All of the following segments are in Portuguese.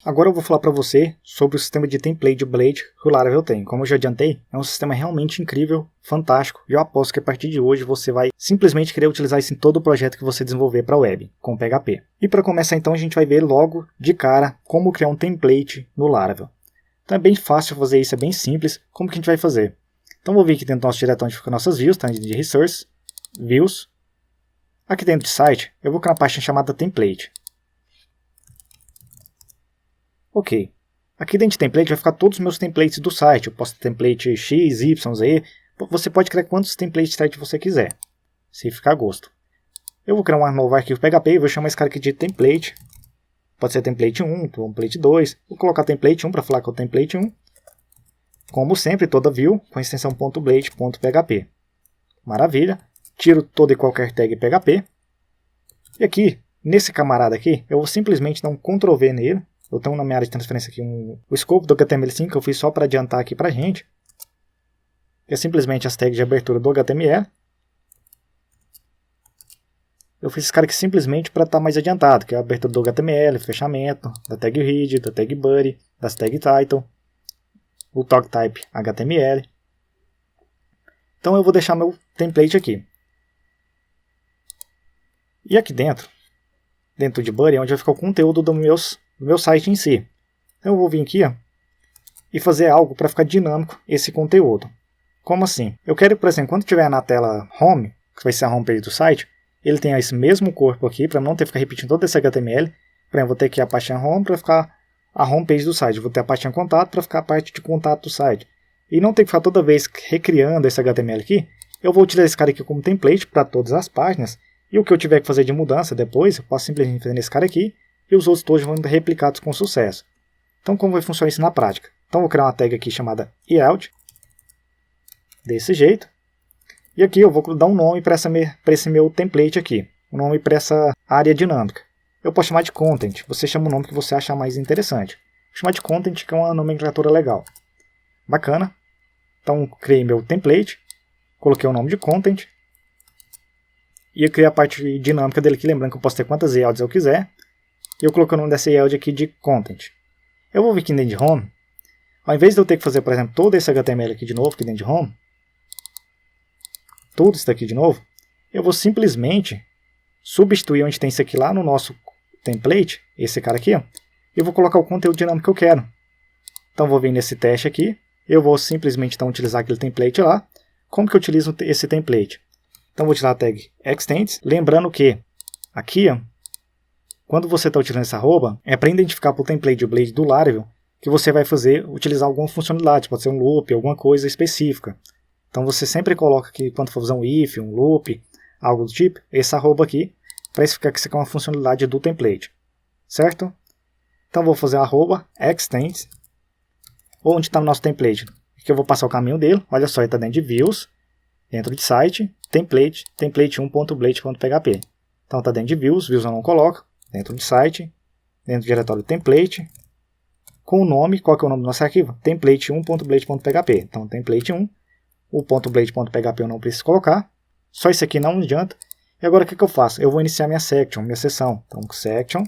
Agora eu vou falar para você sobre o sistema de template de Blade que o Laravel tem. Como eu já adiantei, é um sistema realmente incrível, fantástico, e eu aposto que a partir de hoje você vai simplesmente querer utilizar isso em todo o projeto que você desenvolver para a web, com PHP. E para começar então a gente vai ver logo de cara como criar um template no Laravel. Então é bem fácil fazer isso, é bem simples. Como que a gente vai fazer? Então vou vir aqui dentro do nosso diretório onde ficam nossas views, tá? De Resource, Views. Aqui dentro de Site, eu vou criar uma pasta chamada Template. Ok. Aqui dentro de template vai ficar todos os meus templates do site. Eu posso ter template X, Y, Z. Você pode criar quantos templates de site você quiser, se ficar a gosto. Eu vou criar um novo arquivo PHP e vou chamar esse cara aqui de template. Pode ser template 1, template 2. Vou colocar template 1 para falar que é o template 1. Como sempre, toda view com a extensão .blade.php. Maravilha. Tiro toda e qualquer tag PHP. E aqui, nesse camarada aqui, eu vou simplesmente dar um Ctrl V nele. Eu tenho na minha área de transferência aqui o escopo do HTML5 que eu fiz só para adiantar aqui para a gente. Que é simplesmente as tags de abertura do HTML. Eu fiz esse cara aqui simplesmente para estar mais adiantado, que é a abertura do HTML, fechamento, da tag read, da tag body, das tag title, o tag type HTML. Então eu vou deixar meu template aqui. E aqui dentro de body é onde vai ficar o conteúdo do meu site em si. Então eu vou vir aqui e fazer algo para ficar dinâmico esse conteúdo. Como assim? Eu quero, por exemplo, quando estiver na tela Home, que vai ser a homepage do site, ele tem esse mesmo corpo aqui, para não ter que ficar repetindo todo esse HTML. Por exemplo, vou ter aqui a pastinha Home para ficar a homepage do site. Vou ter a pastinha Contato para ficar a parte de contato do site. E não ter que ficar toda vez recriando esse HTML aqui, eu vou utilizar esse cara aqui como template para todas as páginas. E o que eu tiver que fazer de mudança depois, eu posso simplesmente fazer nesse cara aqui, e os outros todos vão ser replicados com sucesso. Então como vai funcionar isso na prática? Então vou criar uma tag aqui chamada yield, desse jeito. E aqui eu vou dar um nome para esse meu template aqui, um nome para essa área dinâmica. Eu posso chamar de content, você chama o nome que você achar mais interessante. Vou chamar de content, que é uma nomenclatura legal. Bacana. Então criei meu template, coloquei o nome de content, e eu criei a parte dinâmica dele aqui, lembrando que eu posso ter quantas yields eu quiser. E eu coloquei o nome dessa yield aqui de content. Eu vou vir aqui dentro de home. Ao invés de eu ter que fazer, por exemplo, todo esse HTML aqui de novo, aqui dentro de home, tudo isso daqui de novo, eu vou simplesmente substituir onde tem isso aqui lá no nosso template, esse cara aqui, e eu vou colocar o conteúdo dinâmico que eu quero. Então vou vir nesse teste aqui, eu vou simplesmente então utilizar aquele template lá. Como que eu utilizo esse template? Então vou utilizar a tag extends, lembrando que aqui, quando você está utilizando essa arroba, é para identificar para o template de Blade do Laravel que você vai utilizar alguma funcionalidade, pode ser um loop, alguma coisa específica. Então você sempre coloca aqui, quando for usar um if, um loop, algo do tipo, essa arroba aqui, para identificar que isso aqui é uma funcionalidade do template. Certo? Então vou fazer a arroba extends, onde está o nosso template. Aqui eu vou passar o caminho dele, olha só, ele está dentro de views, dentro de site, template 1.blade.php. Então está dentro de views eu não coloco. Dentro de site, dentro do diretório template, com o nome, qual que é o nome do nosso arquivo? template1.blade.php. Então, template1, o .blade.php eu não preciso colocar, só isso aqui não adianta. E agora o que eu faço? Eu vou iniciar minha section, minha seção. Então, section.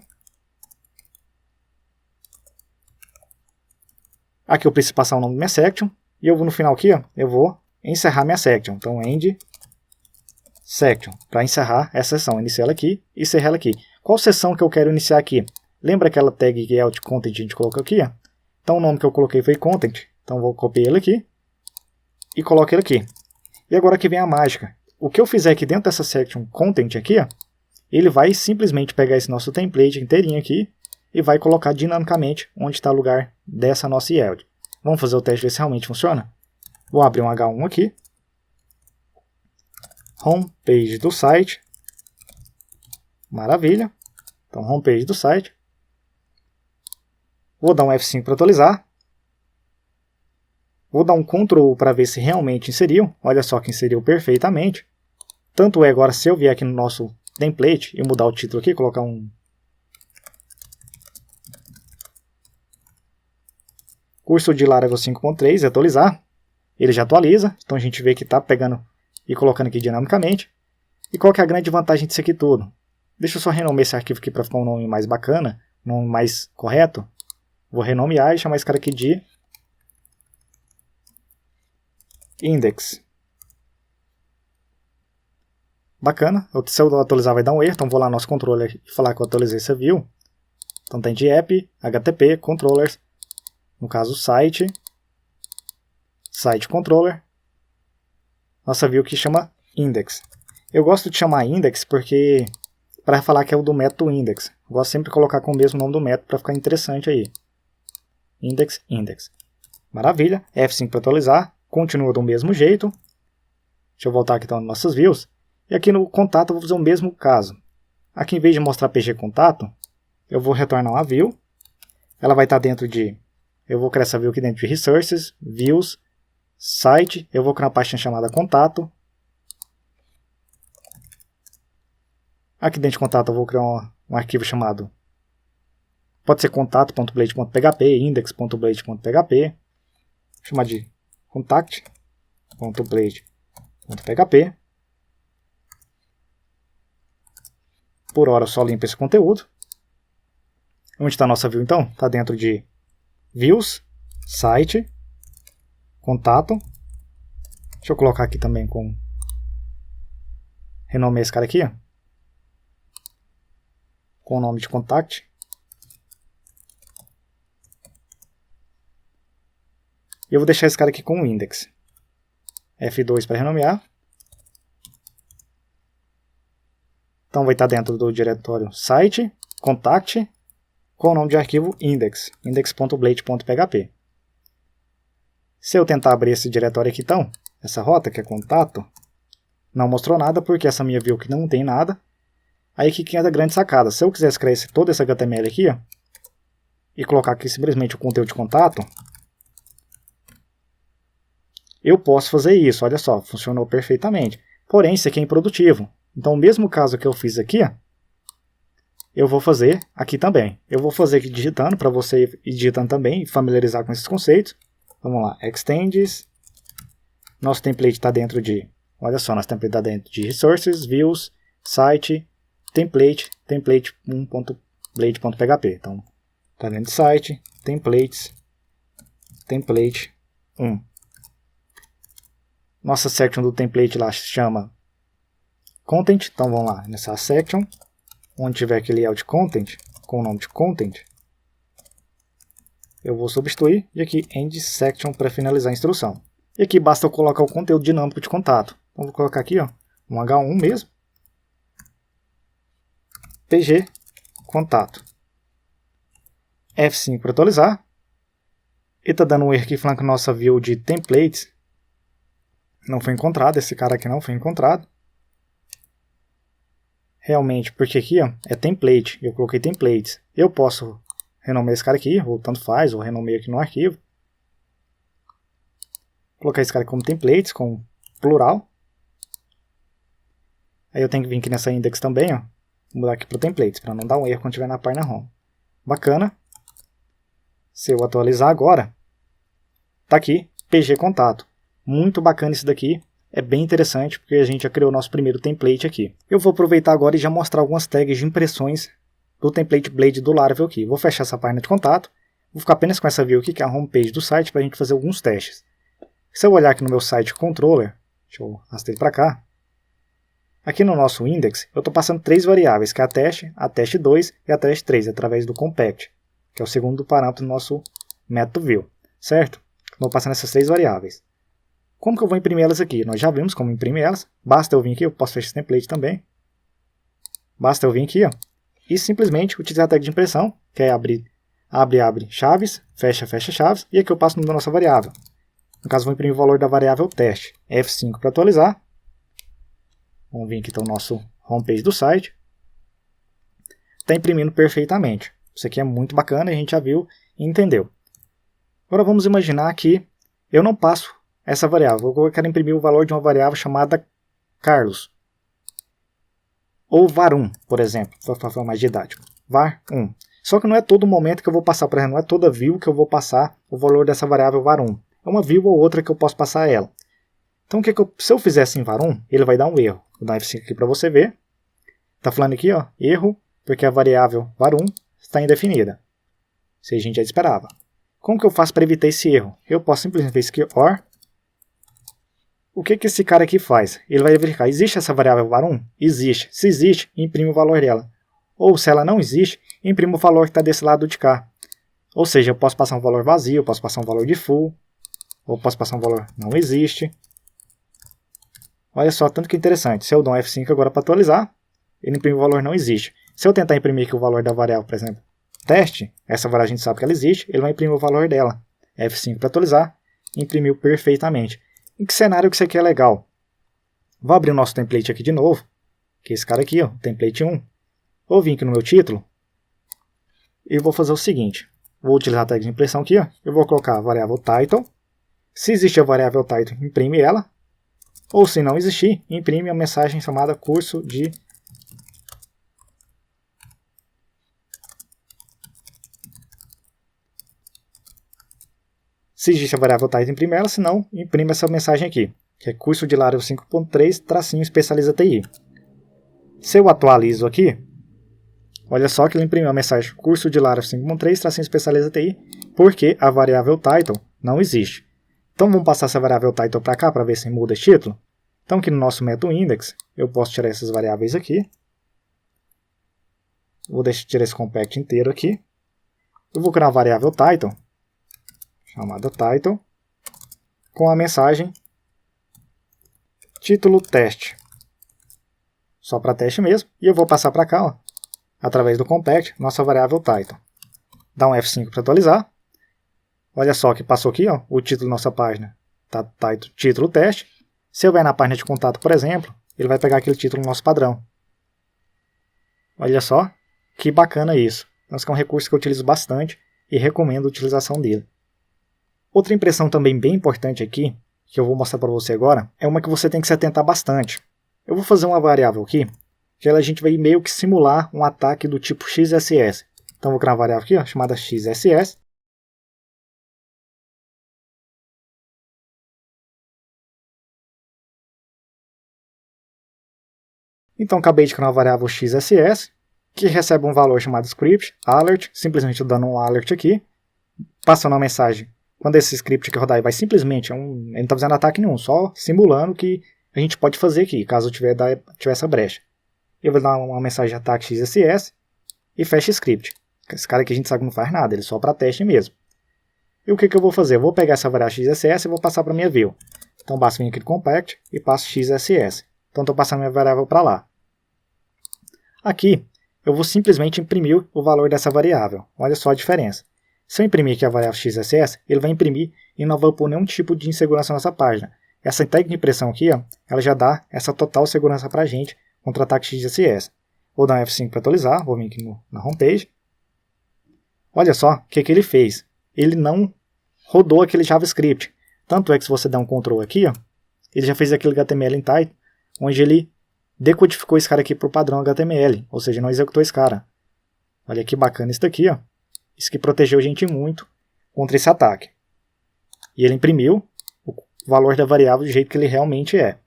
Aqui eu preciso passar o nome da minha section, e eu vou no final aqui, eu vou encerrar minha section. Então, end section, para encerrar essa seção, iniciar ela aqui e encerrar ela aqui. Qual seção que eu quero iniciar aqui? Lembra aquela tag que é o content que a gente colocou aqui? Então o nome que eu coloquei foi content. Então vou copiar ele aqui e coloco ele aqui. E agora que vem a mágica. O que eu fizer aqui dentro dessa section content aqui, ele vai simplesmente pegar esse nosso template inteirinho aqui e vai colocar dinamicamente onde está o lugar dessa nossa yield. Vamos fazer o teste ver se realmente funciona? Vou abrir um H1 aqui. Homepage do site. Maravilha. Então, homepage do site. Vou dar um F5 para atualizar. Vou dar um Ctrl para ver se realmente inseriu. Olha só que inseriu perfeitamente. Tanto é agora, se eu vier aqui no nosso template e mudar o título aqui, colocar um curso de Laravel 5.3 e atualizar, ele já atualiza. Então a gente vê que está pegando e colocando aqui dinamicamente. E qual que é a grande vantagem disso aqui tudo? Deixa eu só renomear esse arquivo aqui para ficar um nome mais bacana, um nome mais correto. Vou renomear e chamar esse cara aqui de index. Bacana. Se eu atualizar vai dar um erro, então vou lá no nosso controller e falar que eu atualizei essa view. Então tem de app, HTTP, controllers, no caso site controller, nossa view que chama index. Eu gosto de chamar index porque para falar que é o do método index. Eu gosto sempre de colocar com o mesmo nome do método para ficar interessante aí. Index, index. Maravilha. F5 para atualizar. Continua do mesmo jeito. Deixa eu voltar aqui então nas nossas views. E aqui no contato eu vou fazer o mesmo caso. Aqui em vez de mostrar PG contato, eu vou retornar uma view. Ela vai estar dentro de... Eu vou criar essa view aqui dentro de Resources, Views, Site. Eu vou criar uma pastinha chamada Contato. Aqui dentro de Contato eu vou criar um arquivo chamado... Pode ser contato.blade.php, index.blade.php. Vou chamar de contact.blade.php. Por hora eu só limpo esse conteúdo. Onde está a nossa view então? Está dentro de Views, Site, Contato. Deixa eu colocar aqui também com... Renomear esse cara aqui, ó, com o nome de Contact. E eu vou deixar esse cara aqui com o index. F2 para renomear. Então vai estar dentro do diretório site, contact, com o nome de arquivo index, index.blade.php. Se eu tentar abrir esse diretório aqui então, essa rota que é contato, não mostrou nada porque essa minha view aqui não tem nada. Aí aqui que entra a grande sacada. Se eu quisesse criar todo esse HTML aqui, ó, e colocar aqui simplesmente o conteúdo de contato, eu posso fazer isso, olha só, funcionou perfeitamente. Porém, isso aqui é improdutivo. Então, o mesmo caso que eu fiz aqui, ó, eu vou fazer aqui também. Eu vou fazer aqui digitando, para você ir digitando também e familiarizar com esses conceitos. Vamos lá, extends. Nosso template está dentro de, olha só, nosso template está dentro de Resources, Views, Site, Template, template1.blade.php. Então, está dentro de Site, Templates, Template 1. Nossa section do template lá se chama Content, então vamos lá, nessa section, onde tiver aquele layout Content, com o nome de Content, eu vou substituir, e aqui End Section para finalizar a instrução. E aqui basta eu colocar o conteúdo dinâmico de contato. Então vou colocar aqui, ó, um H1 mesmo, PG contato. F5 para atualizar. E está dando um erro aqui falando que nossa view de templates não foi encontrado, esse cara aqui não foi encontrado. Realmente, porque aqui ó, é template, eu coloquei templates. Eu posso renomear esse cara aqui, ou tanto faz, ou renomeio aqui no arquivo. Colocar esse cara como templates, com plural. Aí eu tenho que vir aqui nessa index também, ó, mudar aqui para templates, para não dar um erro quando estiver na página home. Bacana. Se eu atualizar agora, tá aqui, PG contato. Muito bacana isso daqui, é bem interessante porque a gente já criou o nosso primeiro template aqui. Eu vou aproveitar agora e já mostrar algumas tags de impressões do template Blade do Laravel aqui. Vou fechar essa página de contato, vou ficar apenas com essa view aqui, que é a homepage do site, para a gente fazer alguns testes. Se eu olhar aqui no meu site controller, deixa eu arrastar ele para cá, aqui no nosso index, eu estou passando 3 variáveis, que é a test2 e a test3, através do compact, que é o segundo parâmetro do nosso método view, certo? Vou passando essas 3 variáveis. Como que eu vou imprimir elas aqui? Nós já vimos como imprimir elas. Basta eu vir aqui, eu posso fechar esse template também. Basta eu vir aqui, ó, e simplesmente utilizar a tag de impressão, que é abrir, abre chaves, fecha chaves, e aqui eu passo o número da nossa variável. No caso, vou imprimir o valor da variável teste. F5 para atualizar. Vamos vir aqui, então, o nosso homepage do site. Está imprimindo perfeitamente. Isso aqui é muito bacana, a gente já viu e entendeu. Agora vamos imaginar que eu não passo essa variável. Eu quero imprimir o valor de uma variável chamada Carlos. Ou var1, por exemplo, para falar mais didático. var1. Só que não é todo momento que eu vou passar, por exemplo, não é toda view que eu vou passar o valor dessa variável var1. É uma view ou outra que eu posso passar ela. Então, se eu fizer assim var1, ele vai dar um erro. Vou dar F5 aqui para você ver. Está falando aqui, ó, erro, porque a variável var1 está indefinida. Isso aí a gente já esperava. Como que eu faço para evitar esse erro? Eu posso simplesmente fazer aqui, OR. O que esse cara aqui faz? Ele vai verificar, existe essa variável var1? Existe. Se existe, imprime o valor dela. Ou se ela não existe, imprime o valor que está desse lado de cá. Ou seja, eu posso passar um valor vazio, eu posso passar um valor de full, ou posso passar um valor não existe. Olha só, tanto que interessante. Se eu dou um F5 agora para atualizar, ele imprime o valor não existe. Se eu tentar imprimir aqui o valor da variável, por exemplo, teste, essa variável a gente sabe que ela existe, ele vai imprimir o valor dela. F5 para atualizar, imprimiu perfeitamente. Em que cenário que isso aqui é legal? Vou abrir o nosso template aqui de novo, que é esse cara aqui, ó, template 1. Vou vir aqui no meu título e vou fazer o seguinte. Vou utilizar a tag de impressão aqui, ó. Eu vou colocar a variável title. Se existir a variável title, imprime ela. Ou se não existir, imprime a mensagem chamada curso de... Se existe a variável title, imprime ela. Se não, imprime essa mensagem aqui, que é curso de Laravel 5.3, tracinho especializa TI. Se eu atualizo aqui, olha só que ele imprimiu a mensagem curso de Laravel 5.3, tracinho especializa TI, porque a variável title não existe. Então vamos passar essa variável title para cá para ver se muda esse título. Então aqui no nosso método index, eu posso tirar essas variáveis aqui. Vou tirar esse compact inteiro aqui. Eu vou criar uma variável title, chamada title, com a mensagem título teste. Só para teste mesmo. E eu vou passar para cá, ó, através do compact, nossa variável title. Dá um F5 para atualizar. Olha só que passou aqui, ó, o título da nossa página. Tá, título teste. Se eu vier na página de contato, por exemplo, ele vai pegar aquele título nosso padrão. Olha só que bacana isso. Então, esse é um recurso que eu utilizo bastante e recomendo a utilização dele. Outra impressão também bem importante aqui, que eu vou mostrar para você agora, é uma que você tem que se atentar bastante. Eu vou fazer uma variável aqui, que a gente vai meio que simular um ataque do tipo XSS. Então vou criar uma variável aqui, ó, chamada XSS. Então acabei de criar uma variável XSS, que recebe um valor chamado script, alert, simplesmente dando um alert aqui, passando uma mensagem. Quando esse script aqui rodar, ele vai simplesmente, ele não está fazendo ataque nenhum, só simulando que a gente pode fazer aqui, caso tiver essa brecha. Eu vou dar uma mensagem de ataque XSS e fecha script. Esse cara aqui a gente sabe que não faz nada, ele é só para teste mesmo. E o que eu vou fazer? Eu vou pegar essa variável XSS e vou passar para a minha view. Então basta vir aqui no compact e passo XSS. Então estou passando a minha variável para lá. Aqui eu vou simplesmente imprimir o valor dessa variável. Olha só a diferença. Se eu imprimir aqui a variável XSS, ele vai imprimir e não vai pôr nenhum tipo de insegurança nessa página. Essa tag de impressão aqui, ó, ela já dá essa total segurança para a gente contra ataque XSS. Vou dar um F5 para atualizar, vou vir aqui na homepage. Olha só o que ele fez. Ele não rodou aquele JavaScript. Tanto é que se você der um Ctrl aqui, ó, ele já fez aquele HTML em type, onde ele decodificou esse cara aqui para o padrão HTML, ou seja, não executou esse cara. Olha que bacana isso daqui, ó. Isso que protegeu a gente muito contra esse ataque. E ele imprimiu o valor da variável do jeito que ele realmente é.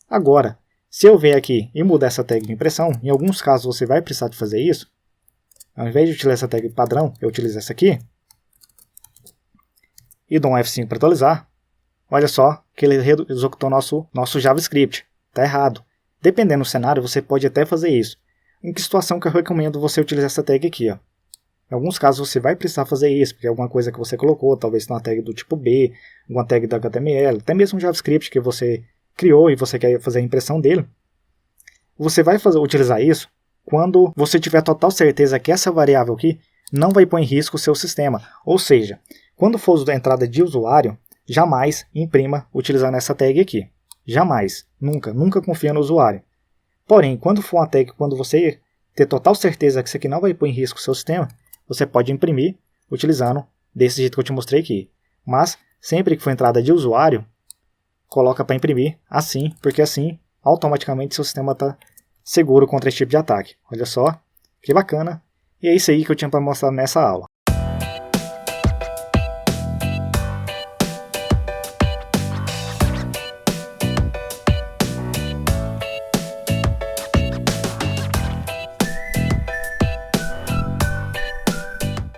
Agora, se eu vier aqui e mudar essa tag de impressão, em alguns casos você vai precisar de fazer isso. Ao invés de utilizar essa tag padrão, eu utilizo essa aqui. E dou um F5 para atualizar. Olha só que ele executou nosso JavaScript. Está errado. Dependendo do cenário, você pode até fazer isso. Em que situação que eu recomendo você utilizar essa tag aqui, ó? Em alguns casos você vai precisar fazer isso, porque é alguma coisa que você colocou, talvez uma tag do tipo B, alguma tag do HTML, até mesmo um JavaScript que você criou e você quer fazer a impressão dele. Você vai utilizar isso quando você tiver total certeza que essa variável aqui não vai pôr em risco o seu sistema. Ou seja, quando for a entrada de usuário, jamais imprima utilizando essa tag aqui. Jamais. Nunca confia no usuário. Porém, quando for uma tag, quando você ter total certeza que isso aqui não vai pôr em risco o seu sistema, você pode imprimir utilizando desse jeito que eu te mostrei aqui. Mas, sempre que for entrada de usuário, coloca para imprimir assim, porque assim, automaticamente seu sistema está seguro contra esse tipo de ataque. Olha só, que bacana. E é isso aí que eu tinha para mostrar nessa aula.